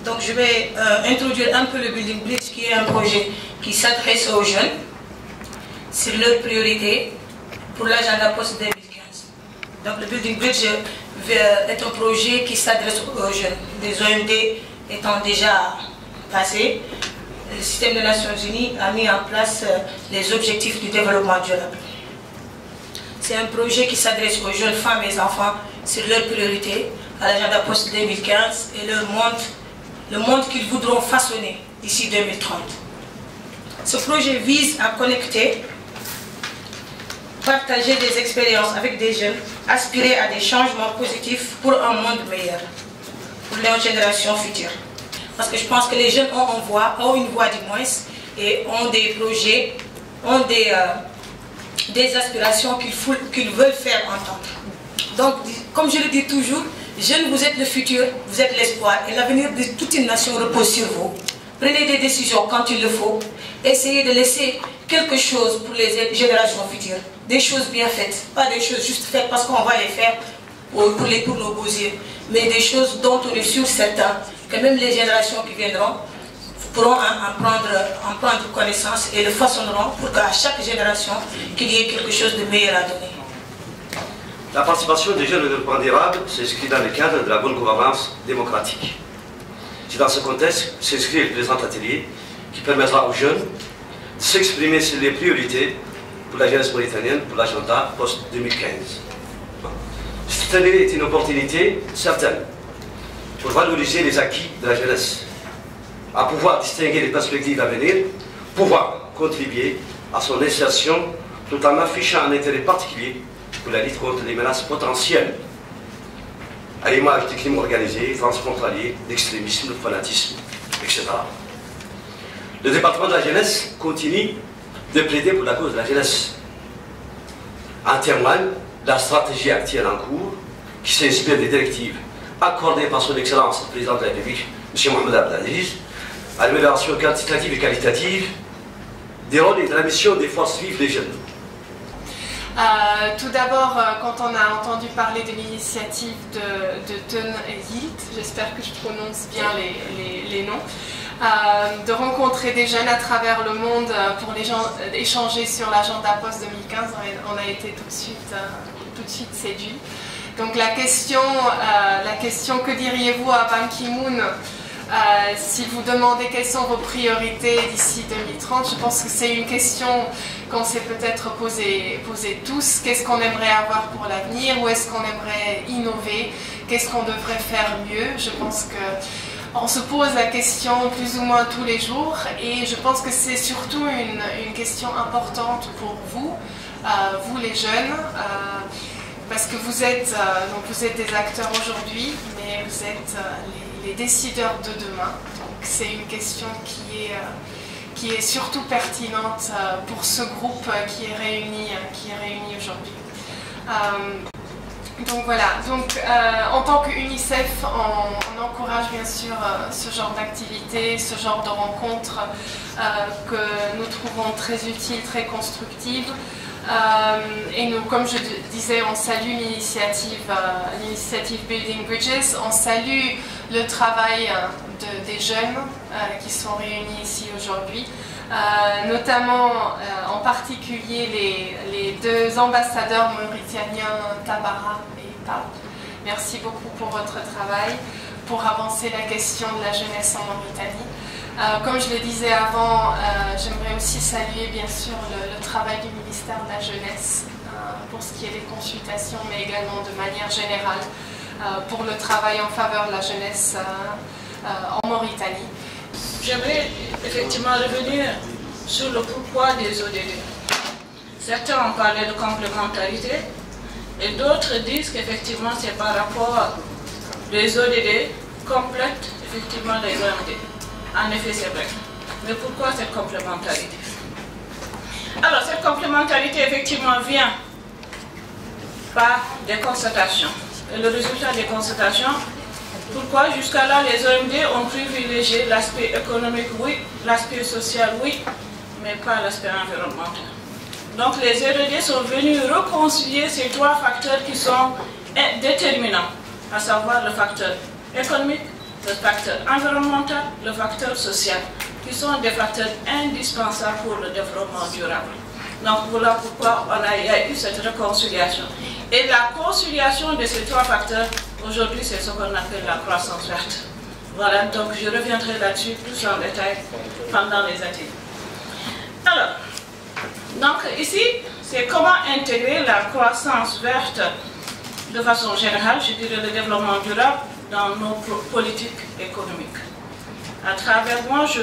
Donc je vais introduire un peu le Building Bridge, qui est un projet qui s'adresse aux jeunes sur leurs priorités pour l'agenda post-2015. Donc le Building Bridge est un projet qui s'adresse aux jeunes. Les OMD étant déjà passés, le système des Nations Unies a mis en place les objectifs du développement durable. C'est un projet qui s'adresse aux jeunes femmes et enfants sur leurs priorités à l'agenda post-2015 et le monde qu'ils voudront façonner d'ici 2030. Ce projet vise à connecter, partager des expériences avec des jeunes, aspirer à des changements positifs pour un monde meilleur, pour les générations futures. Parce que je pense que les jeunes ont une voix du moins, et ont des projets, ont des aspirations qu'ils veulent faire entendre. Donc, comme je le dis toujours, jeunes, vous êtes le futur, vous êtes l'espoir, et l'avenir de toute une nation repose sur vous. Prenez des décisions quand il le faut, essayez de laisser quelque chose pour les générations futures, des choses bien faites, pas des choses juste faites parce qu'on va les faire pour nos beaux yeux, mais des choses dont on est sûr certain que même les générations qui viendront pourront en prendre connaissance et le façonneront pour qu'à chaque génération, qu'il y ait quelque chose de meilleur à donner. La participation des jeunes au développement durable s'inscrit dans le cadre de la bonne gouvernance démocratique. C'est dans ce contexte que s'inscrit le présent atelier qui permettra aux jeunes de s'exprimer sur les priorités pour la jeunesse mauritanienne pour l'agenda post-2015. Cet atelier est une opportunité certaine pour valoriser les acquis de la jeunesse, à pouvoir distinguer les perspectives à venir, pouvoir contribuer à son insertion tout en affichant un intérêt particulier pour la lutte contre les menaces potentielles, à l'image du crime organisé, transfrontalier, d'extrémisme, de fanatisme, etc. Le département de la jeunesse continue de plaider pour la cause de la jeunesse. En témoigne la stratégie actuelle en cours, qui s'inspire des directives accordées par son Excellence le Président de la République, M. Mohamed Abdelaziz, à l'amélioration quantitative et qualitative des rôles et de la mission des forces vives des jeunes. Tout d'abord, quand on a entendu parler de l'initiative de Teun et Yilt, j'espère que je prononce bien les noms, de rencontrer des jeunes à travers le monde pour échanger sur l'agenda post-2015, on a été tout de suite séduits. Donc la question que diriez-vous à Ban Ki-moon si vous demandez quelles sont vos priorités d'ici 2030, je pense que c'est une question qu'on s'est peut-être posé tous. Qu'est-ce qu'on aimerait avoir pour l'avenir? Où est-ce qu'on aimerait innover? Qu'est-ce qu'on devrait faire mieux? Je pense qu'on se pose la question plus ou moins tous les jours, et je pense que c'est surtout une question importante pour vous, vous les jeunes, parce que vous êtes des acteurs aujourd'hui, mais vous êtes les décideurs de demain. Donc c'est une question qui est surtout pertinente pour ce groupe qui est réuni aujourd'hui. Donc voilà, en tant qu'UNICEF, on encourage bien sûr ce genre d'activité, ce genre de rencontres que nous trouvons très utiles, très constructives. Et nous, comme je disais, on salue l'initiative Building Bridges, on salue le travail des jeunes qui sont réunis ici aujourd'hui, notamment en particulier les deux ambassadeurs mauritaniens, Tabara et Pau. Merci beaucoup pour votre travail, pour avancer la question de la jeunesse en Mauritanie. Comme je le disais avant, j'aimerais aussi saluer bien sûr le travail du ministère de la Jeunesse pour ce qui est des consultations, mais également de manière générale pour le travail en faveur de la jeunesse en Mauritanie. J'aimerais effectivement revenir sur le pourquoi des ODD. Certains ont parlé de complémentarité et d'autres disent qu'effectivement c'est par rapport les ODD complètent effectivement les OMD. En effet, c'est vrai. Mais pourquoi cette complémentarité? Alors, cette complémentarité, effectivement, vient par des constatations. Et le résultat des constatations, pourquoi jusqu'à là, les OMD ont privilégié l'aspect économique, oui, l'aspect social, oui, mais pas l'aspect environnemental. Donc, les ODD sont venus réconcilier ces trois facteurs qui sont déterminants, à savoir le facteur économique, le facteur environnemental, le facteur social, qui sont des facteurs indispensables pour le développement durable. Donc voilà pourquoi il y a eu cette réconciliation. Et la conciliation de ces trois facteurs, aujourd'hui, c'est ce qu'on appelle la croissance verte. Voilà, donc je reviendrai là-dessus plus en détail pendant les ateliers. Alors, donc ici, c'est comment intégrer la croissance verte de façon générale, je dirais le développement durable, dans nos politiques économiques. À travers moi, je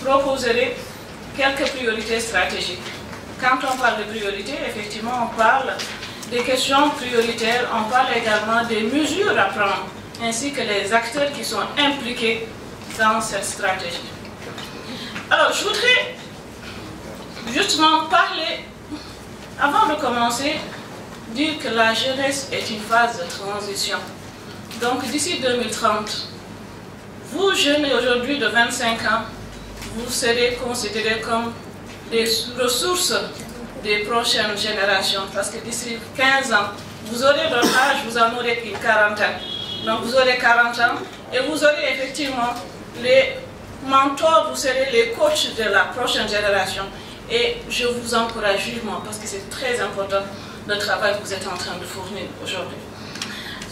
proposerai quelques priorités stratégiques. Quand on parle de priorités, effectivement, on parle des questions prioritaires, on parle également des mesures à prendre, ainsi que les acteurs qui sont impliqués dans cette stratégie. Alors, je voudrais justement parler, avant de commencer, dire que la jeunesse est une phase de transition. Donc, d'ici 2030, vous, jeunes aujourd'hui de 25 ans, vous serez considérés comme des ressources des prochaines générations. Parce que d'ici 15 ans, vous aurez votre âge, vous en aurez une quarantaine. Donc vous aurez 40 ans et vous aurez effectivement les mentors, vous serez les coachs de la prochaine génération. Et je vous encourage vivement parce que c'est très important le travail que vous êtes en train de fournir aujourd'hui.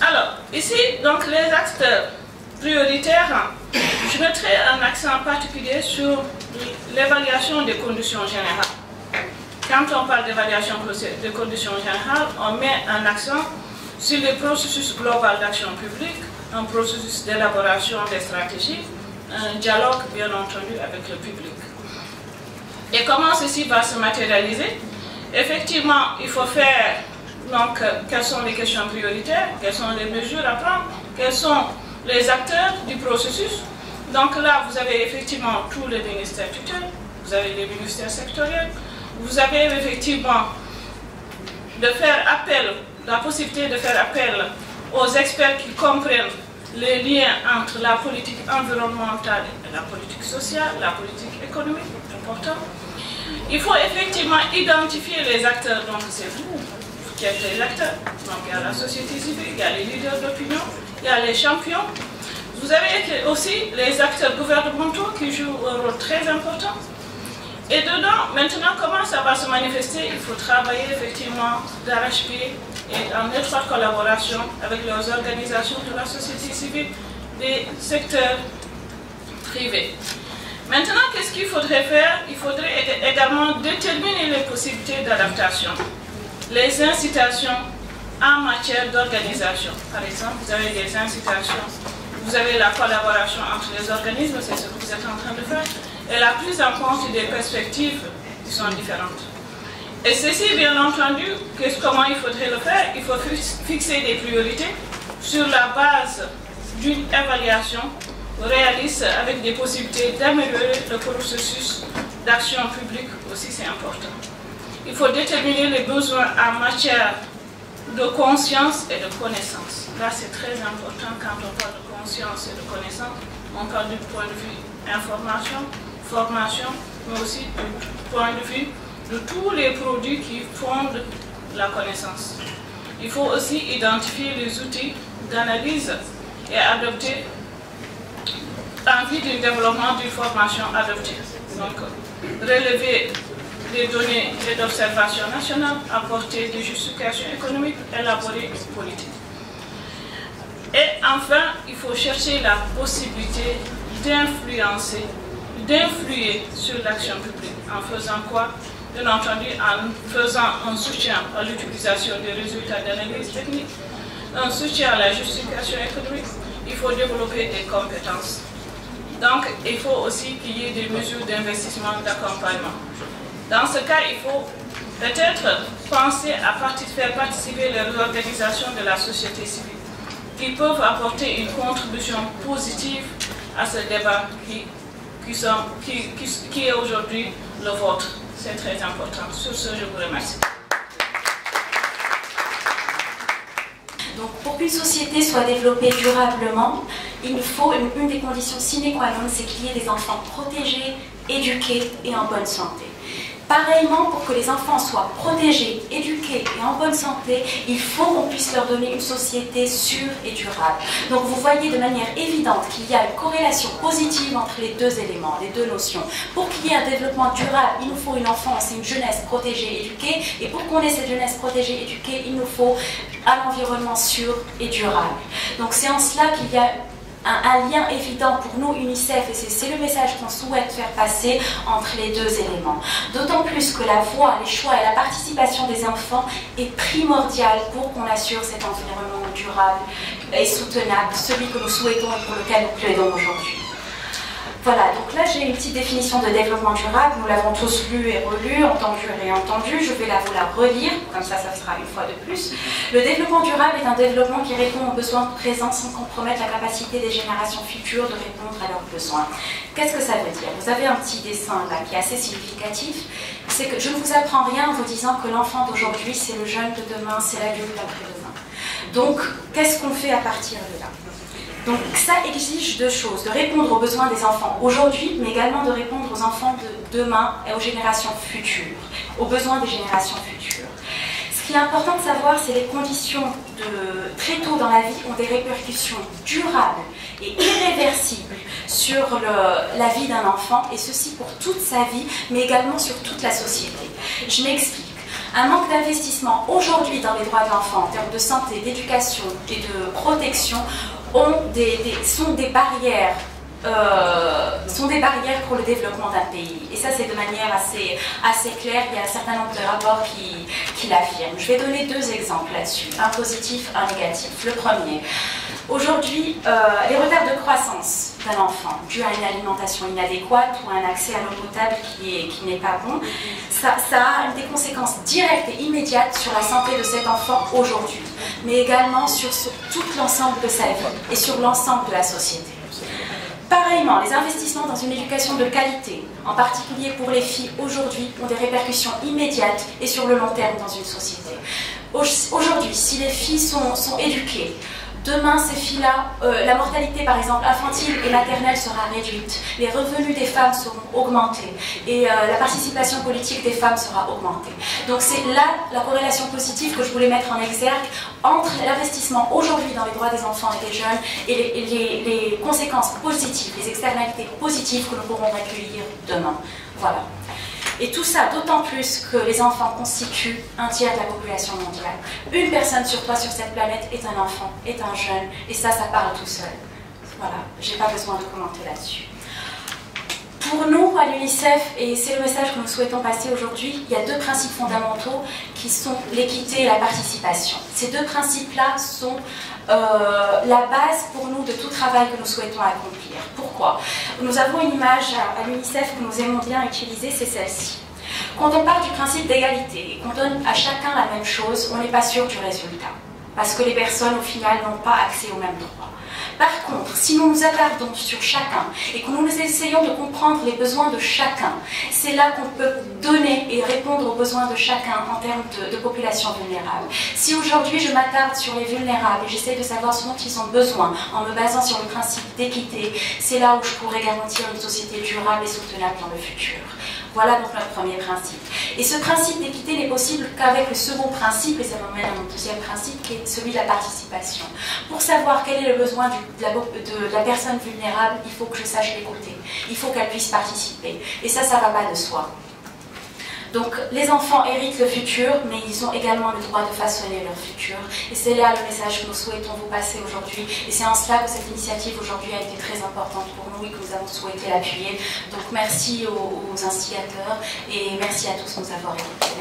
Alors, ici, donc les acteurs prioritaires, je mettrai un accent particulier sur l'évaluation des conditions générales. Quand on parle d'évaluation des conditions générales, on met un accent sur le processus global d'action publique, un processus d'élaboration des stratégies, un dialogue bien entendu avec le public. Et comment ceci va se matérialiser? Effectivement, il faut faire, donc, quelles sont les questions prioritaires, quelles sont les mesures à prendre, quels sont les acteurs du processus. Donc là, vous avez effectivement tous les ministères tutelles, vous avez les ministères sectoriels, vous avez effectivement de faire appel, la possibilité de faire appel aux experts qui comprennent les liens entre la politique environnementale et la politique sociale, la politique économique, important. Il faut effectivement identifier les acteurs, donc c'est vous qui êtes les acteurs. Donc il y a la société civile, il y a les leaders d'opinion, il y a les champions. Vous avez aussi les acteurs gouvernementaux qui jouent un rôle très important. Et dedans, maintenant, comment ça va se manifester? Il faut travailler effectivement d'arrache-pied et en étroite collaboration avec les organisations de la société civile, des secteurs privés. Maintenant, qu'est-ce qu'il faudrait faire? Il faudrait également déterminer les possibilités d'adaptation, les incitations en matière d'organisation. Par exemple, vous avez des incitations, vous avez la collaboration entre les organismes, c'est ce que vous êtes en train de faire, et la prise en compte des perspectives qui sont différentes. Et ceci, bien entendu, comment il faudrait le faire? Il faut fixer des priorités sur la base d'une évaluation réaliste avec des possibilités d'améliorer le processus d'action publique aussi, c'est important. Il faut déterminer les besoins en matière de conscience et de connaissance. Là, c'est très important quand on parle de conscience et de connaissance. On parle du point de vue information, formation, mais aussi du point de vue de tous les produits qui fondent la connaissance. Il faut aussi identifier les outils d'analyse et adopter en vue du développement d'une formation adoptée. Donc, relever des données et d'observation nationale, apporter des justifications économiques, élaborer une politique. Et enfin, il faut chercher la possibilité d'influencer, d'influer sur l'action publique. En faisant quoi? Bien entendu, en faisant un soutien à l'utilisation des résultats d'analyse technique, un soutien à la justification économique, il faut développer des compétences. Donc, il faut aussi qu'il y ait des mesures d'investissement, d'accompagnement. Dans ce cas, il faut peut-être penser à faire participer les organisations de la société civile qui peuvent apporter une contribution positive à ce débat qui est aujourd'hui le vôtre. C'est très important. Sur ce, je vous remercie. Donc, pour qu'une société soit développée durablement, il faut une des conditions sine qua non, c'est qu'il y ait des enfants protégés, éduqués et en bonne santé. Pareillement, pour que les enfants soient protégés, éduqués et en bonne santé, il faut qu'on puisse leur donner une société sûre et durable. Donc vous voyez de manière évidente qu'il y a une corrélation positive entre les deux éléments, les deux notions. Pour qu'il y ait un développement durable, il nous faut une enfance et une jeunesse protégée, éduquée. Et pour qu'on ait cette jeunesse protégée, éduquée, il nous faut un environnement sûr et durable. Donc c'est en cela qu'il y a un lien évident pour nous, UNICEF, et c'est le message qu'on souhaite faire passer entre les deux éléments. D'autant plus que la voix, les choix et la participation des enfants est primordiale pour qu'on assure cet environnement durable et soutenable, celui que nous souhaitons et pour lequel nous plaidons aujourd'hui. Voilà, donc là j'ai une petite définition de développement durable, nous l'avons tous lu et relu, entendu et réentendu, je vais vous la relire, comme ça sera une fois de plus. Le développement durable est un développement qui répond aux besoins présents sans compromettre la capacité des générations futures de répondre à leurs besoins. Qu'est-ce que ça veut dire? Vous avez un petit dessin là qui est assez significatif, c'est que je ne vous apprends rien en vous disant que l'enfant d'aujourd'hui c'est le jeune de demain, c'est l'adulte après-demain. Donc qu'est-ce qu'on fait à partir de là? Donc ça exige deux choses, de répondre aux besoins des enfants aujourd'hui, mais également de répondre aux enfants de demain et aux générations futures, aux besoins des générations futures. Ce qui est important de savoir, c'est les conditions très tôt dans la vie ont des répercussions durables et irréversibles sur la vie d'un enfant, et ceci pour toute sa vie, mais également sur toute la société. Je m'explique. Un manque d'investissement aujourd'hui dans les droits de l'enfant en termes de santé, d'éducation et de protection sont des barrières pour le développement d'un pays. Et ça, c'est de manière assez claire. Il y a un certain nombre de rapports qui l'affirment. Je vais donner deux exemples là-dessus, un positif, un négatif. Le premier, aujourd'hui, les retards de croissance d'un enfant dû à une alimentation inadéquate ou à un accès à l'eau potable qui n'est pas bon, ça a des conséquences directes et immédiates sur la santé de cet enfant aujourd'hui, mais également sur tout l'ensemble de sa vie et sur l'ensemble de la société. Pareillement, les investissements dans une éducation de qualité, en particulier pour les filles aujourd'hui, ont des répercussions immédiates et sur le long terme dans une société. Aujourd'hui, si les filles sont éduquées, demain, ces filles-là, la mortalité, par exemple, infantile et maternelle sera réduite, les revenus des femmes seront augmentés et la participation politique des femmes sera augmentée. Donc c'est là la corrélation positive que je voulais mettre en exergue entre l'investissement aujourd'hui dans les droits des enfants et des jeunes et les conséquences positives, les externalités positives que nous pourrons recueillir demain. Voilà. Et tout ça d'autant plus que les enfants constituent un tiers de la population mondiale. Une personne sur trois sur cette planète est un enfant, est un jeune, et ça parle tout seul. Voilà, j'ai pas besoin de commenter là-dessus. Pour nous, à l'UNICEF, et c'est le message que nous souhaitons passer aujourd'hui, il y a deux principes fondamentaux qui sont l'équité et la participation. Ces deux principes-là sont la base pour nous de tout travail que nous souhaitons accomplir. Pourquoi? Nous avons une image à l'UNICEF que nous aimons bien utiliser, c'est celle-ci. Quand on parle du principe d'égalité et qu'on donne à chacun la même chose, on n'est pas sûr du résultat. Parce que les personnes, au final, n'ont pas accès aux mêmes droits. Par contre, si nous nous attardons sur chacun et que nous essayons de comprendre les besoins de chacun, c'est là qu'on peut donner et répondre aux besoins de chacun en termes de population vulnérable. Si aujourd'hui je m'attarde sur les vulnérables et j'essaie de savoir ce dont ils ont besoin en me basant sur le principe d'équité, c'est là où je pourrais garantir une société durable et soutenable dans le futur. Voilà donc notre premier principe. Et ce principe d'équité n'est possible qu'avec le second principe, et ça m'amène à mon deuxième principe, qui est celui de la participation. Pour savoir quel est le besoin de la personne vulnérable, il faut que je sache l'écouter. Il faut qu'elle puisse participer. Et ça ne va pas de soi. Donc les enfants héritent le futur, mais ils ont également le droit de façonner leur futur. Et c'est là le message que nous souhaitons vous passer aujourd'hui. Et c'est en cela que cette initiative aujourd'hui a été très importante pour nous et que nous avons souhaité l'appuyer. Donc merci aux instigateurs et merci à tous de nous avoir écoutés.